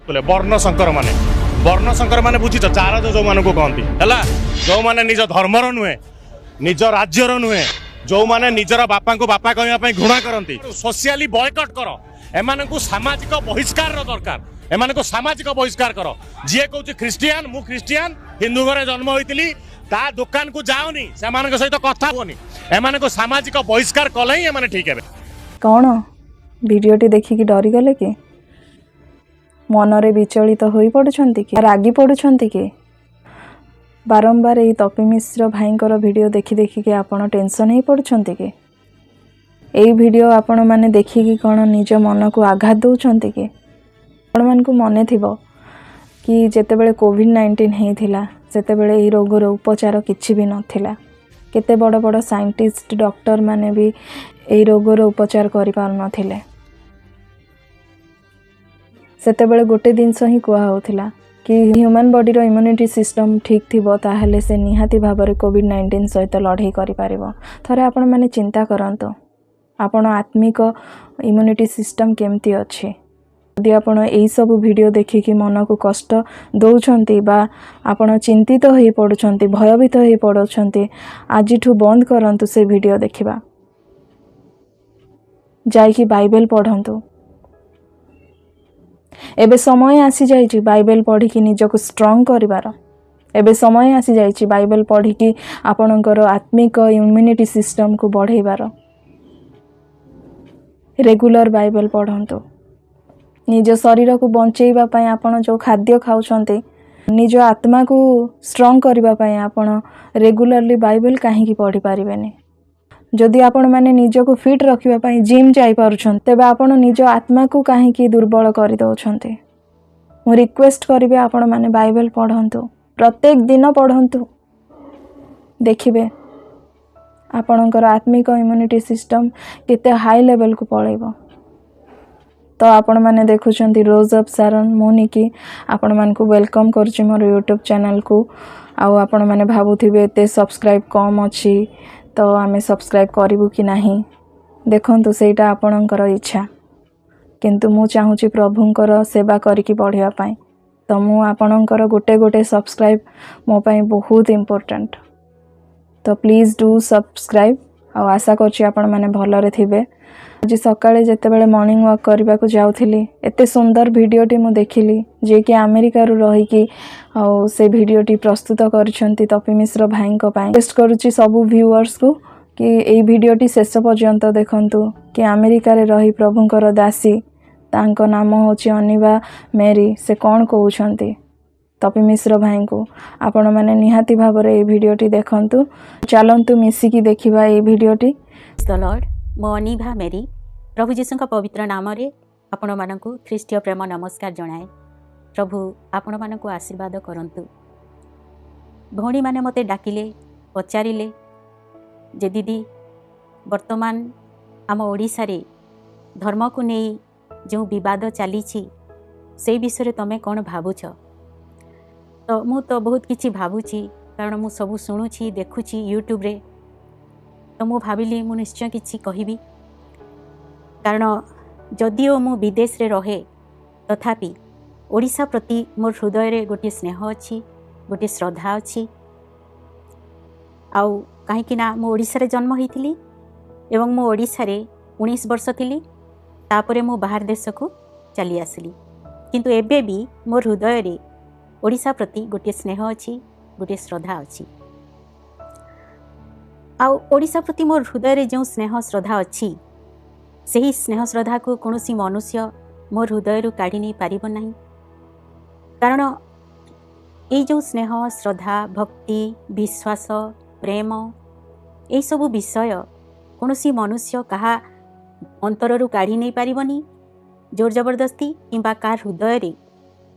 वर्ण शंकर माने बुझीच चारज जो मान को कहती है जो माने निज धर्मर नुहे निज राज्यर नुहे जो माने निजर बापा को बापा कहवाई घृणा करती सोशियाली बॉयकट कर एमान को सामाजिक बहिष्कार दरकार एमान को सामाजिक बहिष्कार कर जी कहूँ ख्रीस्टियान मु ख्रीस्टियान हिंदू घरे जन्म होती ता दुकान को जाओनी से सहित कथा होनी एमान को सामाजिक बहिष्कार कले ही एमाने ठीक है। कौन वीडियोटी देखिकी डरी गले कि मनरे विचलित हो पड़ुछंती कि रागी पड़ुछंती कि बारंबार यही तपी मिश्र भाईंकर वीडियो देखि देखिकी आपण टेंशन हो पड़ुछंती कि यही वीडियो आपण माने देखिकी कौन निज मन को आघात दौरान कि आपण मान को मने थिबो कि जेतेबेले कोविड-19 होता सेतेबेले यही रोगर उपचार किछि भी नथिला केते बड़ बड़ साइंटिस्ट डॉक्टर माने भी यही रोगर उपचार करि पार नथिले सेतेबेले गोटे जिनस ही कुआ होथिला कि ह्यूमन बॉडी रो इम्यूनिटी सिस्टम ठीक थिबो ताहले से निहाती भाबरे कोविड-19 सहित लड़ाई करि पारिबो। थरे आपण माने चिंता करंतो आपण आत्मिक इम्यूनिटी सिस्टम केमती अछि यदि आपण एई सब वीडियो देखिकी मन को कष्ट दौरान बा आपण चिंतित हो पड़ुछंती भयभीत हो पड़ुछंती आजिठू बंद करंतु से वीडियो देखिबा जाइकी बाइबल पढ़ंतु एबे समय आसी जाइछि बाइबल पढ़िकी निजको स्ट्रांग करिवार एबे समय आसी जाइछि बाइबल पढ़िकी आपणकर आत्मिक इम्यूनिटी सिस्टम को बढ़ेबार रेगुलर बाइबल पढ़ंतु निज शरीर को बंचेइबा पई आपण जो खाद्य खाउछंती निज आत्मा को स्ट्रांग करिबा पई आपण रेगुलरली बाइबल काहेकि पढ़ी पारिबेनी जदि आपण माने निज को फिट रखिबा पई जिम जाई पारुछन तेबे आपण निज आत्मा को काहेकि दुर्बल करि दउछंती मु रिक्वेस्ट करिबे आपण माने बाइबल पढ़ंतु प्रत्येक दिन पढ़ंतु देखिबे आपणकर आत्मिक इम्यूनिटी सिस्टम केते हाई लेवल को पळेबो। तो आपण माने देखुछंती रोज ऑफ सारन मोनिकी आपण मान को वेलकम करछि मोर यूट्यूब चैनल को आउ आपण माने भाबुथिबे एते सब्सक्राइब कम अछि तो आमे सब्सक्राइब करिवु कि नाही देखंतु सेटा आपणकर इच्छा किंतु मु चाहूची प्रभुंकर सेवा करिकी बढ़िया पाई तो मु आपणकर गोटे गोटे सब्सक्राइब मो पाई बहुत इंपोर्टेंट तो प्लीज डू सब्सक्राइब आ आशा करछि आपण माने भलरे थिबे। आज सकाळे जेतेबेले मॉर्निंग वॉक करबा को जाउथिली एते सुंदर वीडियोटी मु देखिली जे कि अमेरिका रु रही आ से वीडियोटी प्रस्तुत करछंती तपी मिश्र भाईंको पाई रिक्वेस्ट करूची सब व्यूअर्स को कि एई वीडियोटी शेष पर्यंत देखंतु कि अमेरिका रे रही प्रभुंकर दासी तांको नाम होची अनिवा मेरी से कोन कहउछंती तपी मिश्र भाई को आपण माने निहाती भाबरे ए वीडियोटी देखंतु चलंतु मिसिकी देखिबा ए वीडियोटी। द लॉर्ड मो अनिभा मेरी प्रभु जीशु पवित्र नाम रे आपण मानकु ख्रीष्टीय प्रेम नमस्कार जणाए। प्रभु आपण मानकु आशीर्वाद करंतु। भौणी माने मते डाकिले पचारिले जे दीदी वर्तमान आम ओडिसा रे धर्म को नहीं जो विवाद चली से विषय तमें कौन भावुछ तो मु तो बहुत किछि भावुची कारण मु सब शुणुची देखुची यूट्यूब रे तो मु भाविली मु निश्चय किछि कहिबी कारण जदिओ मु विदेश रे रहे तथापि ओडिशा प्रति मोर हृदय रे गोटे स्नेह अच्छी गोटे श्रद्धा अच्छी आउ कहीं मु ओडिशा रे जन्म होइथिली एवं मु ओडिशा रे 19 वर्ष थिली तापरे मु बाहर देश को चली आसली किंतु एबे भी मोर हृदय रे ओडिशा प्रति गोटे स्नेह अच्छी गोटे श्रद्धा अच्छी आउ ओडिशा प्रति मोर हृदय रे जो स्नेह श्रद्धा अच्छी सही स्नेह श्रद्धा को कौनसी मनुष्य मोर हृदय रु काढ़ी नहीं पारिब नहीं कारण ये जो स्नेह श्रद्धा भक्ति विश्वास प्रेम यही सब विषय कौनसी मनुष्य कहा अंतर रु काढ़ी नहीं पारिबनी जोर जबरदस्ती किंबा कार हृदय रे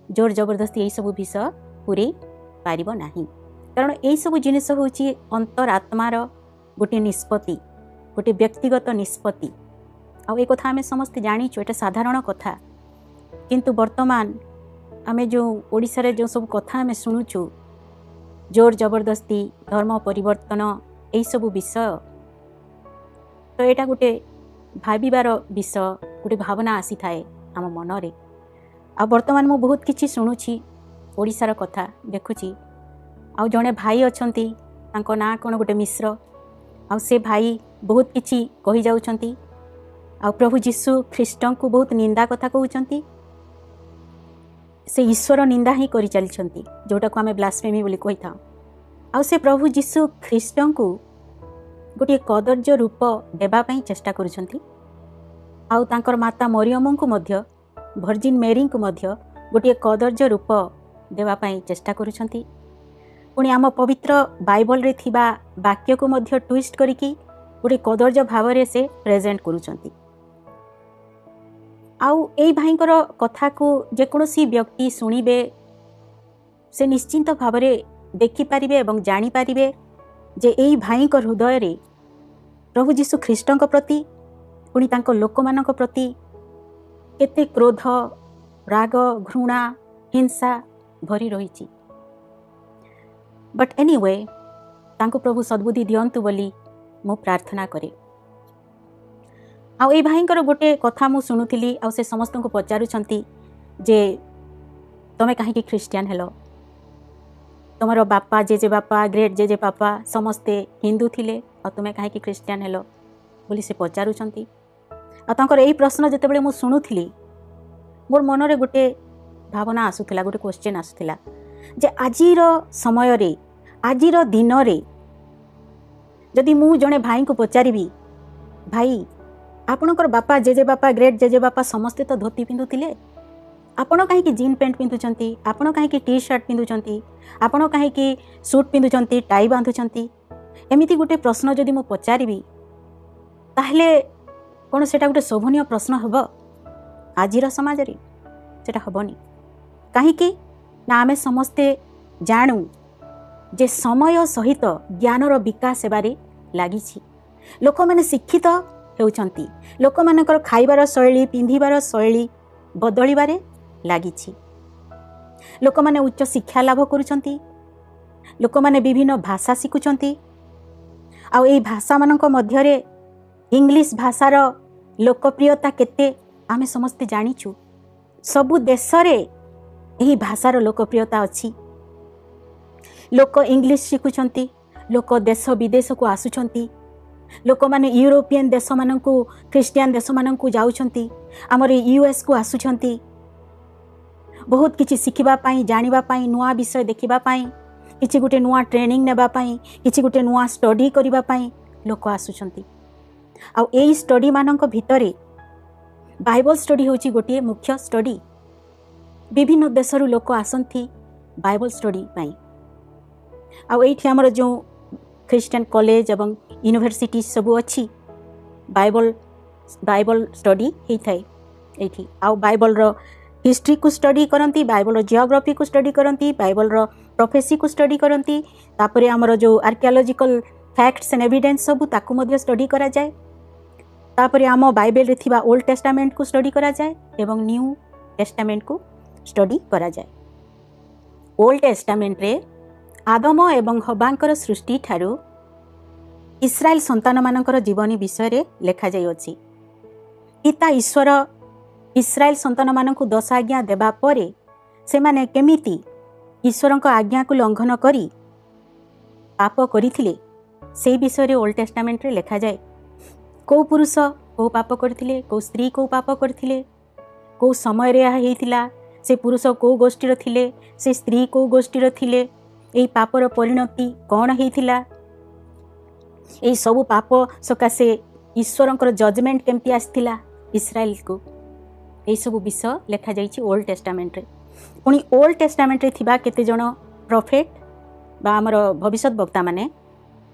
जोर जबरदस्ती यही सब विषय पूरे पारिब नहीं कारण यही सब जिनिस होची अंतर आत्मार गोटे निष्पत्ति गोटे व्यक्तिगत निष्पत्ति आउ एक कथा आम समस्ते जानीचु एटा साधारण कथा किंतु वर्तमान आम जो ओडिशा रे जो सब कथा आम शुणुचु जोर जबरदस्ती धर्म परिवर्तन यही सब विषय तो यहाँ गोटे भाविबार विषय गोटे भावना आसी थाए आम मनरे आ वर्तमान मु बहुत किछि शुणुछि ओडिशार कथा देखुछि आ जड़े भाई अछंती तांको ना कोन गोटे मिश्र आ से भाई बहुत किछि कहि जाउछंती आ प्रभु जीशु ख्रीष्ट को बहुत निंदा कथा कहउछंती से ईश्वर निंदा ही करि चलछंती जोटा को हमें ब्लास्फेमी बोली कहि था आ से प्रभु जीशु ख्रीष्ट को गोटे कदर्य रूप देबा पई चेष्टा करुछंती आ तांकर माता मरियम को मध्य भर्जिन मेरी को मध्य गोटे कदर्य रूप देबा पई चेष्टा करुछंती पुणी आम पवित्र बाइबल रे थिबा वाक्य को मध्य ट्विस्ट करिकी गोटे कदर्य भाव रे से प्रेजेंट करुछंती आउ एई भाईंकर कथा को जेकोसी व्यक्ति शुणिबे से निश्चिंत भाव रे देखि पारिबे एवं जानि पारिबे जे एई भाईंकर हृदय रे प्रभु जीशु ख्रीष्टଙ୍କ प्रति पुणी तांको लोकमानଙ୍କ प्रति केते क्रोध राग घृणा हिंसा भरी रहिछि बट एनीवे तांको प्रभु सद्बुद्धि दियंतु बोली मु प्रार्थना करे आ ए भाईंकर गोटे कथा मु शुणुथिली आ से समस्त को पचारुछंती जे तमे काहे ख्रिस्टियन हेलो तुमर बापा जेजे बापा ग्रेट जेजे बापा समस्ते हिंदू थिले आ तुमे काहे ख्रिस्टियन हेलो बोली से पचारुछंती आ तांकर एई प्रश्न जेतेबेले मु शुणुथिली मोर मनरे गोटे भावना आसुथिला गोटे क्वेश्चन आसुथिला जे आजिर समय रे आजिर दिन रे जदि मु जने भाई को पचारिबी भाई आपणकर बापा जेजे बापा ग्रेट जेजे बापा समस्ते तो धोती पिंधुथिले आपण काहे जीन पैंट पिंधुचंती आपण काहे टी शर्ट पिंधुचंती आपण काहे सूट पिंधुचंती टाई बांधुचंती एमिति गोटे प्रश्न जदि मु पचारिबी ताहले कोन सेटा गोटे शोभनीय प्रश्न हबो आजिर समाज रे सेटा हबनी काहे ना आमे समस्ते जानू जे समय सहित ज्ञानर विकास हेबारे लागिछि लोक माने शिक्षित हेउचंती लोक मानकर खाइबार शैली पिंधिबार शैली बदलिबारे लागिछि लोक माने उच्च शिक्षा लाभ करूचंती लोक माने विभिन्न भाषा शिखुचंती आ एई भाषा मानक मध्य रे इंग्लिश भाषार लोकप्रियता केते आमे समस्ते जानिछु सबु देश रे एही भाषार लोकप्रियता अछि लोक इंग्लिश शिखुचंती लोक देश विदेश को आसुचंती लोक माने यूरोपियन देश मानकु ख्रिस्टियन देश मानकु जाउछंती हमर यूएस को आसुचंती बहुत किछि शिखिबा पाई जानिबा पाई नुआ विषय देखिबा पाई किछि गुटे नुआ ट्रेनिंग नेबा पाई किछि गुटे नुआ स्टडी करिबा पाई लोक आसुचंती आ एई स्टडी मानक भितरे बाइबल स्टडी होची गोटे मुख्य स्टडी विभिन्न देशरू लोक आसंती बाइबल स्टडी पाई आ एठी हमर जो ख्रिस्टियन कॉलेज एवं यूनिवर्सिटी सब अच्छी बाइबल स्टडी होता है ये आ बाइबल रो हिस्ट्री को स्टडी करती बाइबल जियोग्राफी को स्टडी करती बाइबल रो प्रोफेसी को स्टडी करती तापरे हमर जो आर्कियोलॉजिकल फैक्ट्स एंड एविडेंस सब ताकू मध्य स्टडी करा जाए तापरे आम बाइबल रे थिबा ओल्ड टेस्टामेंट को स्टडी करा जाए एवं न्यू टेस्टामेंट को स्टडी करा जाए ओल्ड टेस्टामेंट रे आदम एवं हवांकर सृष्टि ठारू इस्राएल संतान मानकर जीवनी विषय रे लेखा जाई अछि पिता ईश्वर इस्राएल संतान मानकु 10 आज्ञा देबा परे से माने केमिति ईश्वरक आज्ञा को लंघन करी पाप करिथिले से विषय रे ओल्ड टेस्टामेंट रे लेखा जाए को पुरुष को पाप करथिले को स्त्री को पाप करथिले को समय रे हेइतिला से पुरुष को गोष्ठी रो थिले से स्त्री को गोष्ठी रो थिले एई पापर परिणति कौन हेइतिला एई सब पाप सकाशे ईश्वरंकर जजमेंट केमती आस्थिला इस्राएल को एई सब विषय लेखा जाइछि ओल्ड टेस्टामेंट रे पुणी ओल्ड टेस्टामेंट रे थिबा केते जण प्रोफेट बा हमर भविष्यत वक्ता माने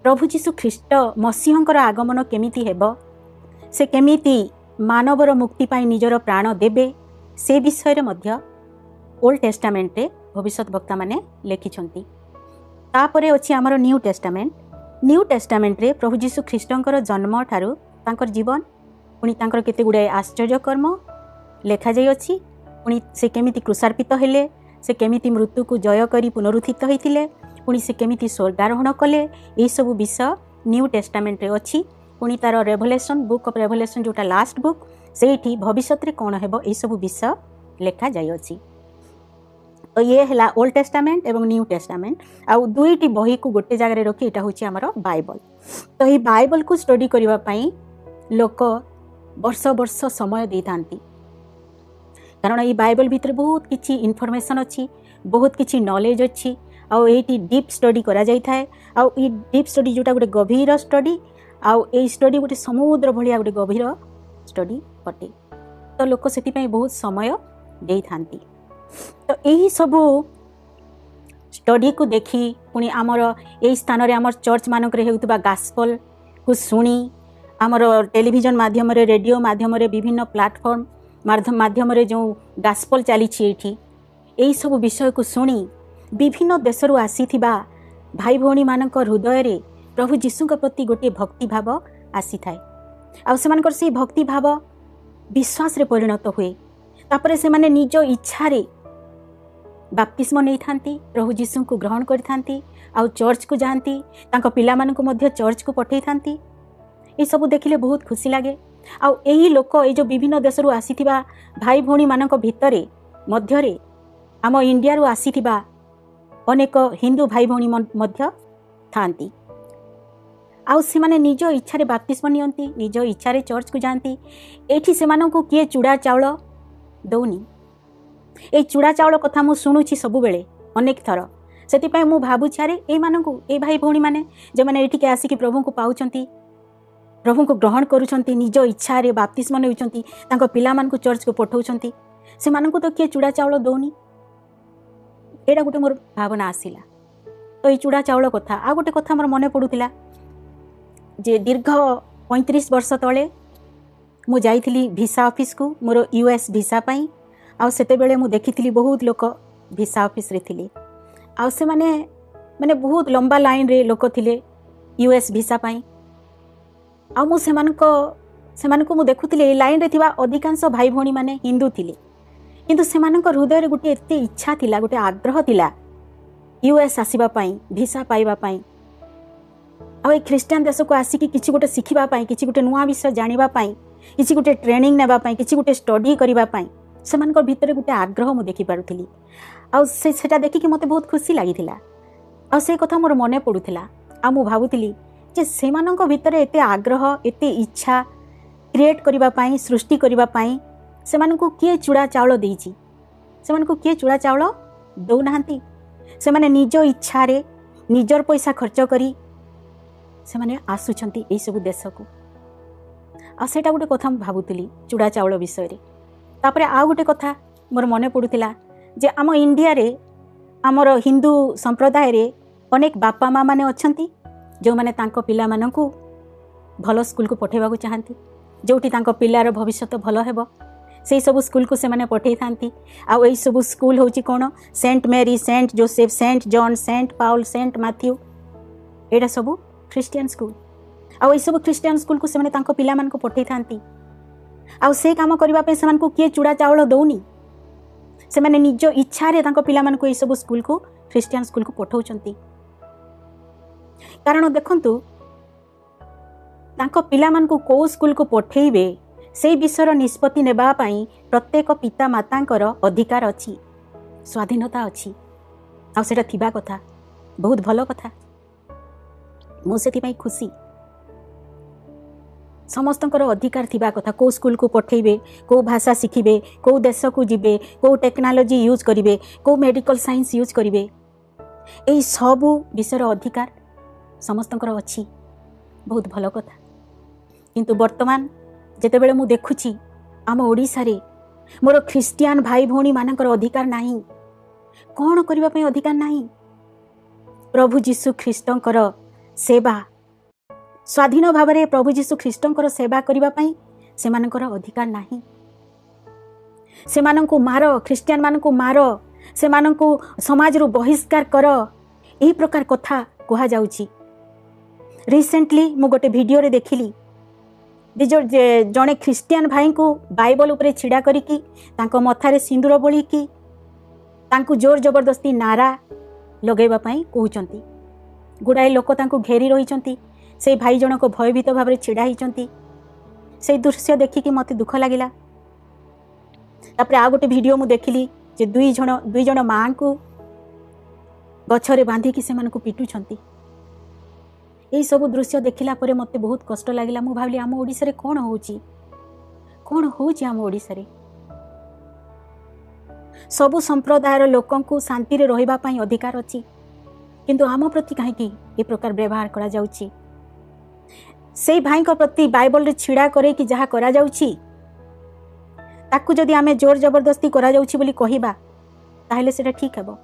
प्रभु जीशु ख्रीष्ट मसीहंकर आगमन केमिति हेबो से केमिति मानवर मुक्ति पाई निजर प्राण देबे से विषय रे मध्य ओल्ड टेस्टामेंट रे भविष्यत वक्ता माने लेखिछंती तापरे अछि हमर न्यू टेस्टामेंट रे प्रभु जीशु ख्रीष्टंकर जन्म ठारू तांकर जीवन पुणी तांकर केते गुडे आश्चर्य कर्म लेखा जाई अछि पुणी से केमिति क्रूसार्पित हेले से केमिति मृत्यु को जय करी पुनरुत्थित होइतिले पुणी से केमिति स्वर्गारोहण कले एई सब विषय न्यू टेस्टामेंट रे अछि पुणी तार रेवलेशन बुक ऑफ रेवलेशन जोटा लास्ट बुक सेठी भविष्यत रे कोन हेबो एई सब विषय ଲେଖା ଯାଇଅଛି। ତ ଇଏ ହେଲା ଓଲ୍ଡ ଟେଷ୍ଟାମେଣ୍ଟ ଏବଂ ନ୍ୟू ଟେଷ୍ଟାମେଣ୍ଟ। ଆଉ ଦୁଇଟି ବହିକୁ ଗୋଟେ ଜାଗାରେ ରଖି ଏଇଟା ହେଉଛି ଆମର ବାଇବଲ। ତ ଏହି ବାଇବଲକୁ ଷ୍ଟଡି କରିବା ପାଇଁ ଲୋକ ବର୍ଷ ବର୍ଷ ସମୟ ଦେଇଥାନ୍ତି, କାରଣ ଏହି ବାଇବଲ ଭିତରେ ବହୁତ କିଛି ଇନଫର୍ମେସନ୍ ଅଛି, ବହୁତ କିଛି ନଲେଜ ଅଛି। ଆଉ ଏଇଠି ଡିପ୍ ଷ୍ଟଡି କରାଯାଇଥାଏ। ଆଉ ଏଇ ଡିପ୍ ଷ୍ଟଡି ଯେଉଁଟା ଗୋଟେ ଗଭୀର ଷ୍ଟଡି, ଆଉ ଏଇ ଷ୍ଟଡି ଗୋଟେ ସମୁଦ୍ର ଭଳିଆ ଗୋଟେ ଗଭୀର ଷ୍ଟଡି ଅଟେ। ତ ଲୋକ ସେଥିପାଇଁ ବହୁତ ସମୟ ଦେଇଥାନ୍ତି। ତ ଏହି ସବୁ ଷ୍ଟଡିକୁ ଦେଖି ପୁଣି ଆମର ଏଇ ସ୍ଥାନରେ ଆମର ଚର୍ଚ୍ଚ ମାନଙ୍କରେ ହେଉଥିବା ଗାସ୍ପଲକୁ ଶୁଣି, ଆମର ଟେଲିଭିଜନ ମାଧ୍ୟମରେ, ରେଡ଼ିଓ ମାଧ୍ୟମରେ, ବିଭିନ୍ନ ପ୍ଲାଟଫର୍ମ ମାଧ୍ୟମରେ ଯେଉଁ ଗାସ୍ପଲ ଚାଲିଛି ଏଇଠି, ଏହିସବୁ ବିଷୟକୁ ଶୁଣି ବିଭିନ୍ନ ଦେଶରୁ ଆସିଥିବା ଭାଇ ଭଉଣୀମାନଙ୍କ ହୃଦୟରେ ପ୍ରଭୁ ଯୀଶୁଙ୍କ ପ୍ରତି ଗୋଟିଏ ଭକ୍ତିଭାବ ଆସିଥାଏ। ଆଉ ସେମାନଙ୍କର ସେହି ଭକ୍ତିଭାବ ବିଶ୍ୱାସରେ ପରିଣତ ହୁଏ। ତାପରେ ସେମାନେ ନିଜ ଇଚ୍ଛାରେ ବାପ୍ତିସ୍ମ ନେଇଥାନ୍ତି, ପ୍ରଭୁ ଯୀଶୁଙ୍କୁ ଗ୍ରହଣ କରିଥାନ୍ତି, ଆଉ ଚର୍ଚ୍ଚକୁ ଯାଆନ୍ତି, ତାଙ୍କ ପିଲାମାନଙ୍କୁ ମଧ୍ୟ ଚର୍ଚ୍ଚକୁ ପଠାଇଥାନ୍ତି। ଏସବୁ ଦେଖିଲେ ବହୁତ ଖୁସି ଲାଗେ। ଆଉ ଏହି ଲୋକ, ଏଇ ଯେଉଁ ବିଭିନ୍ନ ଦେଶରୁ ଆସିଥିବା ଭାଇ ଭଉଣୀମାନଙ୍କ ଭିତରେ ମଧ୍ୟରେ ଆମ ଇଣ୍ଡିଆରୁ ଆସିଥିବା ଅନେକ ହିନ୍ଦୁ ଭାଇ ଭଉଣୀ ମଧ୍ୟ ଥାଆନ୍ତି। ଆଉ ସେମାନେ ନିଜ ଇଚ୍ଛାରେ ବାପ୍ତିସ୍ମ ନିଅନ୍ତି, ନିଜ ଇଚ୍ଛାରେ ଚର୍ଚ୍ଚକୁ ଯାଆନ୍ତି। ଏଇଠି ସେମାନଙ୍କୁ କିଏ ଚୁଡ଼ା ଚାଉଳ ଦେଉନି। ଏଇ ଚୁଡ଼ା ଚାଉଳ କଥା ମୁଁ ଶୁଣୁଛି ସବୁବେଳେ, ଅନେକ ଥର। ସେଥିପାଇଁ ମୁଁ ଭାବୁଛି, ଆରେ ଏଇମାନଙ୍କୁ, ଏଇ ଭାଇ ଭଉଣୀମାନେ ଯେଉଁମାନେ ଏଇଠିକି ଆସିକି ପ୍ରଭୁଙ୍କୁ ପାଉଛନ୍ତି, ପ୍ରଭୁଙ୍କୁ ଗ୍ରହଣ କରୁଛନ୍ତି, ନିଜ ଇଚ୍ଛାରେ ବାପ୍ତିସ୍ମ ନେଉଛନ୍ତି, ତାଙ୍କ ପିଲାମାନଙ୍କୁ ଚର୍ଚ୍ଚକୁ ପଠାଉଛନ୍ତି, ସେମାନଙ୍କୁ ତ କିଏ ଚୁଡ଼ା ଚାଉଳ ଦେଉନି। ଏଇଟା ଗୋଟେ ମୋର ଭାବନା ଆସିଲା। ତ ଏଇ ଚୁଡ଼ା ଚାଉଳ କଥା। ଆଉ ଗୋଟେ କଥା ମୋର ମନେ ପଡ଼ୁଥିଲା ଯେ ଦୀର୍ଘ 35 ବର୍ଷ ତଳେ ମୁଁ ଯାଇଥିଲି ଭିସା ଅଫିସକୁ ମୋର US ଭିସା ପାଇଁ। ଆଉ ସେତେବେଳେ ମୁଁ ଦେଖିଥିଲି ବହୁତ ଲୋକ ଭିସା ଅଫିସରେ ଥିଲେ। ଆଉ ସେମାନେ ବହୁତ ଲମ୍ବା ଲାଇନରେ ଲୋକ ଥିଲେ US ଭିସା ପାଇଁ। ଆଉ ମୁଁ ସେମାନଙ୍କୁ ମୁଁ ଦେଖୁଥିଲି, ଏଇ ଲାଇନରେ ଥିବା ଅଧିକାଂଶ ଭାଇ ଭଉଣୀମାନେ ହିନ୍ଦୁ ଥିଲେ, କିନ୍ତୁ ସେମାନଙ୍କ ହୃଦୟରେ ଗୋଟିଏ ଏତେ ଇଚ୍ଛା ଥିଲା, ଗୋଟେ ଆଗ୍ରହ ଥିଲା US ଆସିବା ପାଇଁ, ଭିସା ପାଇବା ପାଇଁ, ଆଉ ଏଇ ଖ୍ରୀଷ୍ଟିଆନ ଦେଶକୁ ଆସିକି କିଛି ଗୋଟେ ଶିଖିବା ପାଇଁ, କିଛି ଗୋଟେ ନୂଆ ବିଷୟ ଜାଣିବା ପାଇଁ, କିଛି ଗୋଟେ ଟ୍ରେନିଂ ନେବା ପାଇଁ, କିଛି ଗୋଟେ ଷ୍ଟଡି କରିବା ପାଇଁ ସେମାନଙ୍କ ଭିତରେ ଗୋଟେ ଆଗ୍ରହ ମୁଁ ଦେଖିପାରୁଥିଲି। ଆଉ ସେଟା ଦେଖିକି ମୋତେ ବହୁତ ଖୁସି ଲାଗିଥିଲା। ଆଉ ସେ କଥା ମୋର ମନେ ପଡ଼ୁଥିଲା। ଆଉ ମୁଁ ଭାବୁଥିଲି ଯେ ସେମାନଙ୍କ ଭିତରେ ଏତେ ଆଗ୍ରହ, ଏତେ ଇଚ୍ଛା କ୍ରିଏଟ୍ କରିବା ପାଇଁ, ସୃଷ୍ଟି କରିବା ପାଇଁ ସେମାନଙ୍କୁ କିଏ ଚୁଡ଼ା ଚାଉଳ ଦେଇଛି? ସେମାନଙ୍କୁ କିଏ ଚୁଡ଼ା ଚାଉଳ ଦେଉନାହାନ୍ତି। ସେମାନେ ନିଜ ଇଚ୍ଛାରେ, ନିଜର ପଇସା ଖର୍ଚ୍ଚ କରି ସେମାନେ ଆସୁଛନ୍ତି ଏଇସବୁ ଦେଶକୁ। ଆଉ ସେଇଟା ଗୋଟେ କଥା ମୁଁ ଭାବୁଥିଲି ଚୁଡ଼ା ଚାଉଳ ବିଷୟରେ। ତାପରେ ଆଉ ଗୋଟେ କଥା ମୋର ମନେ ପଡ଼ୁଥିଲା ଯେ ଆମ ଇଣ୍ଡିଆରେ, ଆମର ହିନ୍ଦୁ ସମ୍ପ୍ରଦାୟରେ ଅନେକ ବାପା ମା' ମାନେ ଅଛନ୍ତି ଯେଉଁମାନେ ତାଙ୍କ ପିଲାମାନଙ୍କୁ ଭଲ ସ୍କୁଲକୁ ପଠାଇବାକୁ ଚାହାନ୍ତି, ଯେଉଁଠି ତାଙ୍କ ପିଲାର ଭବିଷ୍ୟତ ଭଲ ହେବ, ସେହି ସବୁ ସ୍କୁଲକୁ ସେମାନେ ପଠାଇଥାନ୍ତି। ଆଉ ଏଇସବୁ ସ୍କୁଲ ହେଉଛି କ'ଣ? ସେଣ୍ଟ ମେରି, ସେଣ୍ଟ ଜୋସେଫ୍, ସେଣ୍ଟ ଜନ୍, ସେଣ୍ଟ ପାଉଲ, ସେଣ୍ଟ ମାଥ୍ୟୁ, ଏଇଟା ସବୁ ଖ୍ରୀଷ୍ଟିଆନ ସ୍କୁଲ। ଆଉ ଏଇସବୁ ଖ୍ରୀଷ୍ଟିଆନ ସ୍କୁଲକୁ ସେମାନେ ତାଙ୍କ ପିଲାମାନଙ୍କୁ ପଠାଇଥାନ୍ତି। ଆଉ ସେ କାମ କରିବା ପାଇଁ ସେମାନଙ୍କୁ କିଏ ଚୁଡ଼ା ଚାଉଳ ଦେଉନି। ସେମାନେ ନିଜ ଇଚ୍ଛାରେ ତାଙ୍କ ପିଲାମାନଙ୍କୁ ଏଇସବୁ ସ୍କୁଲକୁ, ଖ୍ରୀଷ୍ଟିଆନ ସ୍କୁଲକୁ ପଠାଉଛନ୍ତି। କାରଣ ଦେଖନ୍ତୁ, ତାଙ୍କ ପିଲାମାନଙ୍କୁ କେଉଁ ସ୍କୁଲକୁ ପଠାଇବେ ସେଇ ବିଷୟର ନିଷ୍ପତ୍ତି ନେବା ପାଇଁ ପ୍ରତ୍ୟେକ ପିତା ମାତାଙ୍କର ଅଧିକାର ଅଛି, ସ୍ୱାଧୀନତା ଅଛି। ଆଉ ସେଇଟା ଥିବା କଥା, ବହୁତ ଭଲ କଥା। ମୁଁ ସେଥିପାଇଁ ଖୁସି। ସମସ୍ତଙ୍କର ଅଧିକାର ଥିବା କଥା, କେଉଁ ସ୍କୁଲକୁ ପଠାଇବେ, କେଉଁ ଭାଷା ଶିଖିବେ, କେଉଁ ଦେଶକୁ ଯିବେ, କେଉଁ ଟେକ୍ନୋଲୋଜି ୟୁଜ୍ କରିବେ, କେଉଁ ମେଡ଼ିକାଲ ସାଇନ୍ସ ୟୁଜ୍ କରିବେ, ଏହି ସବୁ ବିଷୟର ଅଧିକାର ସମସ୍ତଙ୍କର ଅଛି। ବହୁତ ଭଲ କଥା। କିନ୍ତୁ ବର୍ତ୍ତମାନ ଯେତେବେଳେ ମୁଁ ଦେଖୁଛି ଆମ ଓଡ଼ିଶାରେ ମୋର ଖ୍ରୀଷ୍ଟିଆନ ଭାଇ ଭଉଣୀମାନଙ୍କର ଅଧିକାର ନାହିଁ। କ'ଣ କରିବା ପାଇଁ ଅଧିକାର ନାହିଁ? ପ୍ରଭୁ ଯୀଶୁ ଖ୍ରୀଷ୍ଟଙ୍କର ସେବା, ସ୍ୱାଧୀନ ଭାବରେ ପ୍ରଭୁ ଯୀଶୁ ଖ୍ରୀଷ୍ଟଙ୍କର ସେବା କରିବା ପାଇଁ ସେମାନଙ୍କର ଅଧିକାର ନାହିଁ। ସେମାନଙ୍କୁ ମାର, ଖ୍ରୀଷ୍ଟିଆନମାନଙ୍କୁ ମାର, ସେମାନଙ୍କୁ ସମାଜରୁ ବହିଷ୍କାର କର, ଏହି ପ୍ରକାର କଥା କୁହାଯାଉଛି। ରିସେଣ୍ଟଲି ମୁଁ ଗୋଟେ ଭିଡ଼ିଓରେ ଦେଖିଲି ଜଣେ ଖ୍ରୀଷ୍ଟିଆନ ଭାଇଙ୍କୁ ବାଇବଲ ଉପରେ ଛିଡ଼ା କରିକି ତାଙ୍କ ମଥାରେ ସିନ୍ଦୁର ବୋଳିକି ତାଙ୍କୁ ଜୋର ଜବରଦସ୍ତି ନାରା ଲଗାଇବା ପାଇଁ କହୁଛନ୍ତି। ଗୁଡ଼ାଏ ଲୋକ ତାଙ୍କୁ ଘେରି ରହିଛନ୍ତି। ସେଇ ଭାଇ ଜଣକ ଭୟଭୀତ ଭାବରେ ଛିଡ଼ା ହେଇଛନ୍ତି। ସେଇ ଦୃଶ୍ୟ ଦେଖିକି ମୋତେ ଦୁଃଖ ଲାଗିଲା। तापर आ गोटे वीडियो मु देखिली जे दुई जण माँ को गछरे बांधिकी से पिटुछंती। यही सब दृश्य देखिला परे मते बहुत कष्ट लागिला। मु भाबली आम ओडिसा रे कोन होउची आम ओडिसा रे। सबु संप्रदायर लोकन को शांति रे रहिबा पई अधिकार अछि, किंतु आम प्रति कहीं ए प्रकार व्यवहार करा जाउची। से भाई को प्रति बाइबल रे छिड़ा करे कि जहा करा जाउची ताकू जदि आमे जोर जबरदस्ती करा जाउची बोली कहिबा ताहेले सेटा ठीक हेबो,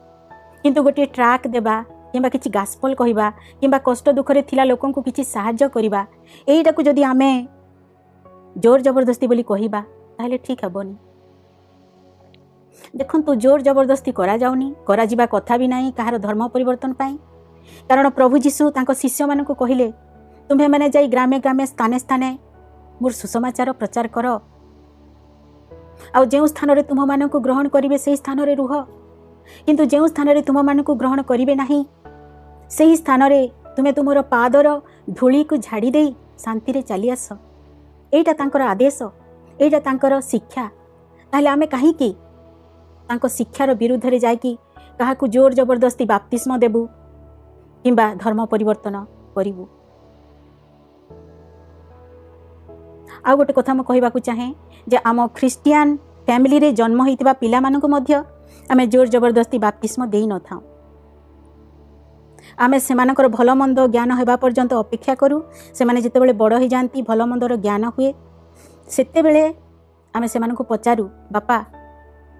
किंतु गोटे ट्रैक देबा किंबा किछि गास्पल कहिबा किंबा कष्ट दुखरे थिला लोकन को किछि सहाय्य करिबा एइटाकू जदि आमे जोर जबरदस्ती बोली कहिबा ताहेले ठीक हेबोनी। देखंतु जोर जबरदस्ती करा जाउनी, करा जिबा कथा भी नाही कहार धर्म परिवर्तन पाई। कारण प्रभु जीशु तांको शिष्य मानकु कहिले तुम्हे माने जाई ग्रामे ग्रामे स्थाने स्थाने मोर सुसमाचार प्रचार कर, आ जे स्थान रे तुम मानकु ग्रहण करिवे सेही स्थान रे रुह, किंतु जे स्थान रे तुम मानकु ग्रहण करिवे नाही सेही स्थान रे तुमे तुमर पादर धूली को झाड़ी देई शांति रे चली आस। एइटा तांकर आदेश, एइटा तांकर शिक्षा। ताहले आमे काहे की तांको शिक्षार विरुद्ध रे जायकी काहाकू जोर जबरदस्ती बाप्तिस्म देबू किंबा धर्म परिवर्तन करिवु। आ गोटे कथा म कहिबाकू चाहे जे आम ख्रिस्टियन फैमिली रे जन्म होइतिबा पिला मानकु मध्य आमे जोर जबरदस्ती बाप्तिस्म देई न थाउ। आमे सेमानकर भल मंद ज्ञान हेबा पर्यंत अपेक्षा करू। सेमाने जेतेबेले बड़ हो जाती भल मंदर ज्ञान हुए सेतेबेले आमे सेमानकु पचारू बापा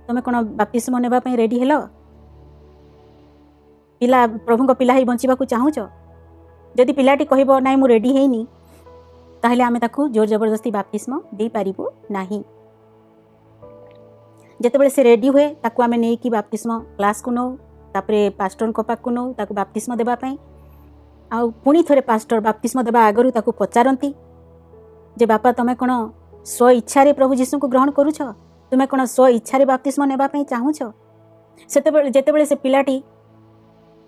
तमे कोन बाप्तिस्म नेबा पई रेडी हेलो, पिला प्रभुଙ୍କ पिला ही बंचिबाकू चाहूछ। जदि पिलाटी कहबो नाइ मु रेडी हेइनी ताहले आमे ताकू जोर जबरदस्ती बाप्तिस्म दे पारिबो नाही। जेतेबेले से रेडी हुए ताकू आमे नै कि बाप्तिस्म क्लास को नो, तापरे पास्टर को पाक को नो ताकू बाप्तिस्म देबा पई। आ पुणी थरे पास्टर बाप्तिस्म देबा आगरु ताकू पचारंती जे बापा तमे कोन स्व इच्छा रे प्रभु जीशु को ग्रहण करूछ, तुमे कोन स्व इच्छा रे बाप्तिस्म नेबा पई चाहूछ। सेतेबेले जेतेबेले से पिलाटी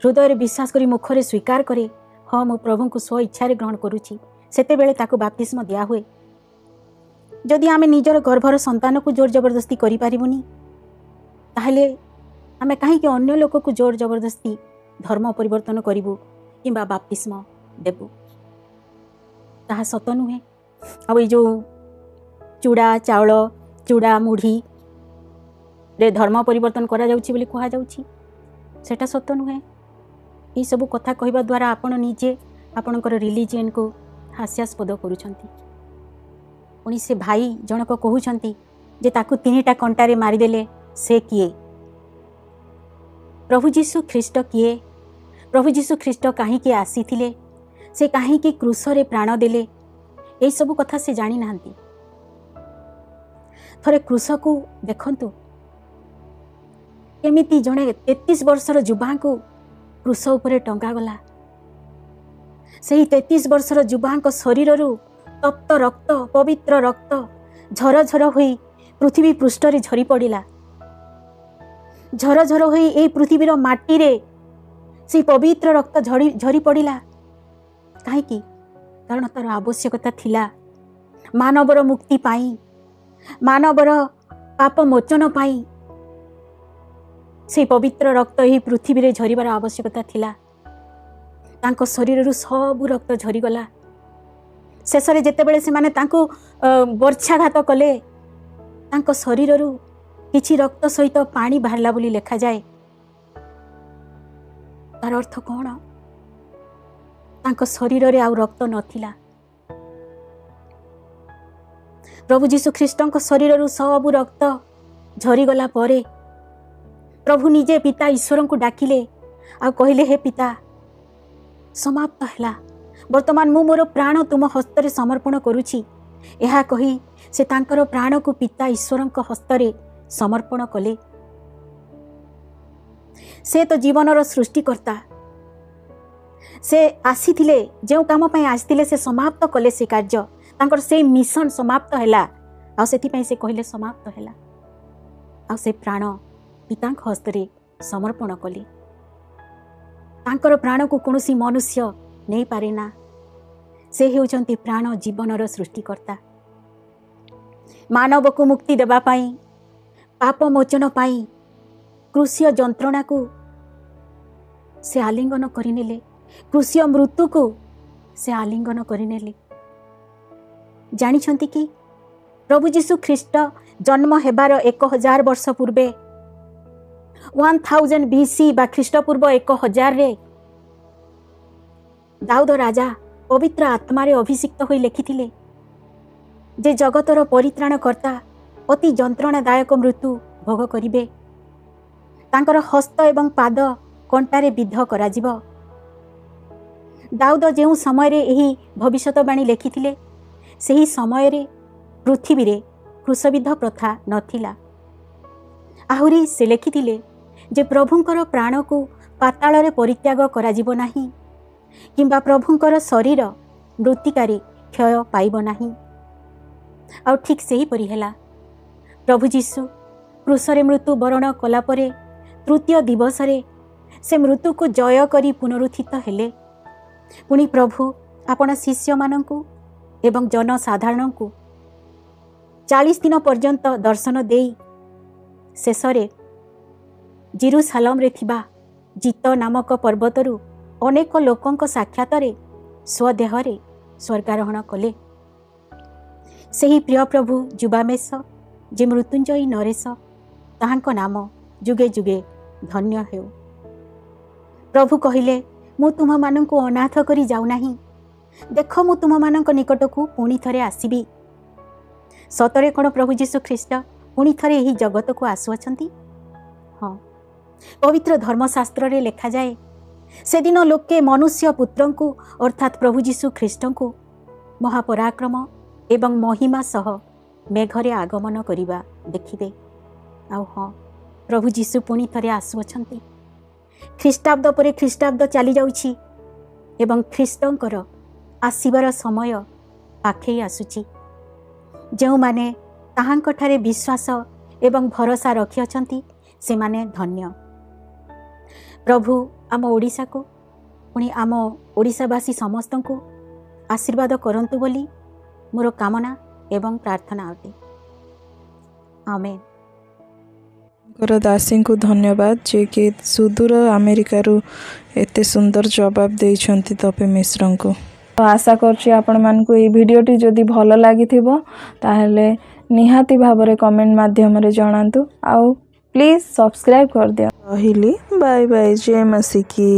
हृदय रे विश्वास करी मुखरे स्वीकार करे हाँ मु प्रभु को स्व इच्छा रे ग्रहण करूची, सेतेबेले ताकू बाप्तिस्म दिया हुए। जदि आमे निजर गर्भर संतान को जोर जबरदस्ती करि पारिबुनी ताहले आमे काहे कि अन्य लोक को जोर जबरदस्ती धर्म परिवर्तन करिवु किंबा बाप्तिस्म देबु, ताहा सत नुहे। अब जो चूड़ा चाउल चूड़ा मुढ़ी रे धर्म परिवर्तन करा जाउची बोली कहा जाउची सेटा सत नुहे। ये सब कथा कहबा द्वारा आपण निजे आपणकर रिलीजियन को हास्यास्पद करूछंती। पुणी से भाई जनक कहउछंती जे ताकू 3टा कंटारे मारिदेले से किए? प्रभु जीशु ख्रीष्ट किए? प्रभु जीशु ख्रीष्ट काहीकि आसीथिले, से काहीकि क्रूसरे प्राण देले, यही सब कथा से जानी नांती। थरे क्रूस को देखंतु केमिति जणे 33 वर्षर युवा को क्रूस उपरे टंगा गला। सही 33 वर्षर युवा शरीर तप्त रक्त पवित्र रक्त झरझर होई पृथ्वी पृष्ठ रे झरी पड़िला। झरझर होई ए पृथ्वीर माटी रे से पवित्र रक्त झरी पड़िला। काहे कि कारण तार आवश्यकता थिला मानवर मुक्ति पाई, मानवर पाप मोचन पाई से पवित्र रक्त ही पृथ्वी रे झरिबार आवश्यकता थिला। तांको शरीर सब रक्त झरी गला। शेष रे जेतेबेले से माने तांको वर्षाघात कले तांको शरीर किछि रक्त सहित पानी बाहरला बोली लेखा जाए। तार अर्थ कौन? तांको शरीर रे आउ रक्त नथिला। प्रभु जीशु ख्रीष्टଙ୍କ शरीर सब रक्त झरी गला परे प्रभु निजे पिता ईश्वर को डाकिले आ कहले हे पिता समाप्त हैला, वर्तमान मु मोर प्राण तुम हस्तरे समर्पण करुछि। यह कही से तांकर प्राण को पिता ईश्वरଙ୍କ हस्तरे समर्पण कले। से तो जीवनर सृष्टिकर्ता, से आसीथिले जो काम पई आसीथिले से समाप्त कले से कार्य, तांकर से मिशन समाप्त हैला आ सेति पई से कहले समाप्त हैला आ से प्राण पितांक हस्तरे समर्पण कले। तांकर प्राण को कौनसी मनुष्य नहीं पारे ना। से हेउचंती प्राण जीवनर सृष्टिकर्ता। मानव को मुक्ति देबा पाई, ପାପ ମୋଚନ ପାଇଁ କୃଷୀୟ ଯନ୍ତ୍ରଣାକୁ ସେ ଆଲିଙ୍ଗନ କରିନେଲେ, କୃଷୀୟ ମୃତ୍ୟୁକୁ ସେ ଆଲିଙ୍ଗନ କରିନେଲେ। ଜାଣିଛନ୍ତି କି ପ୍ରଭୁ ଯୀଶୁ ଖ୍ରୀଷ୍ଟ ଜନ୍ମ ହେବାର 1000 ବର୍ଷ ପୂର୍ବେ 1000 BC ବା ଖ୍ରୀଷ୍ଟପୂର୍ବ 1000ରେ ଦାଉଦ ରାଜା ପବିତ୍ର ଆତ୍ମାରେ ଅଭିଷିକ୍ତ ହୋଇ ଲେଖିଥିଲେ ଯେ ଜଗତର ପରିତ୍ରାଣକର୍ତ୍ତା ଅତି ଯନ୍ତ୍ରଣାଦାୟକ ମୃତ୍ୟୁ ଭୋଗ କରିବେ। ତାଙ୍କର ହସ୍ତ ଏବଂ ପାଦ କଣ୍ଟାରେ ବିଦ୍ଧ କରାଯିବ। ଦାଉଦ ଯେଉଁ ସମୟରେ ଏହି ଭବିଷ୍ୟତବାଣୀ ଲେଖିଥିଲେ ସେହି ସମୟରେ ପୃଥିବୀରେ କ୍ରୁଶବିଦ୍ଧ ପ୍ରଥା ନଥିଲା। ଆହୁରି ସେ ଲେଖିଥିଲେ ଯେ ପ୍ରଭୁଙ୍କର ପ୍ରାଣକୁ ପାତାଳରେ ପରିତ୍ୟାଗ କରାଯିବ ନାହିଁ କିମ୍ବା ପ୍ରଭୁଙ୍କର ଶରୀର ମୃତ୍ତିକାରେ କ୍ଷୟ ପାଇବ ନାହିଁ। ଆଉ ଠିକ୍ ସେହିପରି ହେଲା। ପ୍ରଭୁ ଯୀଶୁ କ୍ରୁଶରେ ମୃତ୍ୟୁ ବରଣ କଲା ପରେ ତୃତୀୟ ଦିବସରେ ସେ ମୃତ୍ୟୁକୁ ଜୟ କରି ପୁନରୁତ୍ଥିତ ହେଲେ। ପୁଣି ପ୍ରଭୁ ଆପଣ ଶିଷ୍ୟମାନଙ୍କୁ ଏବଂ ଜନସାଧାରଣଙ୍କୁ 40 ଦିନ ପର୍ଯ୍ୟନ୍ତ ଦର୍ଶନ ଦେଇ ଶେଷରେ ଜେରୁସାଲେମରେ ଥିବା ଜିତ ନାମକ ପର୍ବତରୁ ଅନେକ ଲୋକଙ୍କ ସାକ୍ଷାତରେ ସ୍ୱଦେହରେ ସ୍ୱର୍ଗାରୋହଣ କଲେ। ସେହି ପ୍ରିୟ ପ୍ରଭୁ ଯୁବାମେଶ ଯେ ମୃତ୍ୟୁଞ୍ଜୟୀ ନରେଶ, ତାହାଙ୍କ ନାମ ଯୁଗେ ଯୁଗେ ଧନ୍ୟ ହେଉ। ପ୍ରଭୁ କହିଲେ, ମୁଁ ତୁମମାନଙ୍କୁ ଅନାଥ କରି ଯାଉନାହିଁ, ଦେଖ ମୁଁ ତୁମମାନଙ୍କ ନିକଟକୁ ପୁଣି ଥରେ ଆସିବି। ସତରେ କ'ଣ ପ୍ରଭୁ ଯୀଶୁ ଖ୍ରୀଷ୍ଟ ପୁଣି ଥରେ ଏହି ଜଗତକୁ ଆସୁଅଛନ୍ତି? ହଁ, ପବିତ୍ର ଧର୍ମଶାସ୍ତ୍ରରେ ଲେଖାଯାଏ, ସେଦିନ ଲୋକେ ମନୁଷ୍ୟ ପୁତ୍ରଙ୍କୁ ଅର୍ଥାତ୍ ପ୍ରଭୁ ଯୀଶୁ ଖ୍ରୀଷ୍ଟଙ୍କୁ ମହାପରାକ୍ରମ ଏବଂ ମହିମା ସହ ମେଘରେ ଆଗମନ କରିବା ଦେଖିବେ। ଆଉ ହଁ, ପ୍ରଭୁ ଯୀଶୁ ପୁଣି ଥରେ ଆସୁଅଛନ୍ତି। ଖ୍ରୀଷ୍ଟାବ୍ଦ ପରେ ଖ୍ରୀଷ୍ଟାବ୍ଦ ଚାଲିଯାଉଛି ଏବଂ ଖ୍ରୀଷ୍ଟଙ୍କର ଆସିବାର ସମୟ ପାଖେଇ ଆସୁଛି। ଯେଉଁମାନେ ତାହାଙ୍କଠାରେ ବିଶ୍ୱାସ ଏବଂ ଭରସା ରଖିଅଛନ୍ତି ସେମାନେ ଧନ୍ୟ। ପ୍ରଭୁ ଆମ ଓଡ଼ିଶାକୁ ପୁଣି ଆମ ଓଡ଼ିଶାବାସୀ ସମସ୍ତଙ୍କୁ ଆଶୀର୍ବାଦ କରନ୍ତୁ ବୋଲି ମୋର କାମନା ଏବଂ ପ୍ରାର୍ଥନା ଅଟେ। ଆମେନ୍। ଦାସୀଙ୍କୁ ଧନ୍ୟବାଦ ଯିଏକି ସୁଦୂର ଆମେରିକାରୁ ଏତେ ସୁନ୍ଦର ଜବାବ ଦେଇଛନ୍ତି ତପେ ମିଶ୍ରଙ୍କୁ। ଆଶା କରୁଛି ଆପଣମାନଙ୍କୁ ଏହି ଭିଡ଼ିଓଟି ଯଦି ଭଲ ଲାଗିଥିବ ତାହେଲେ ନିହାତି ଭାବରେ କମେଣ୍ଟ ମାଧ୍ୟମରେ ଜଣାନ୍ତୁ। ଆଉ ପ୍ଲିଜ୍ ସବସ୍କ୍ରାଇବ୍ କରିଦିଅ। ରହିଲି, ବାଏ ବାଏ, ଜୟ ମାସିକି।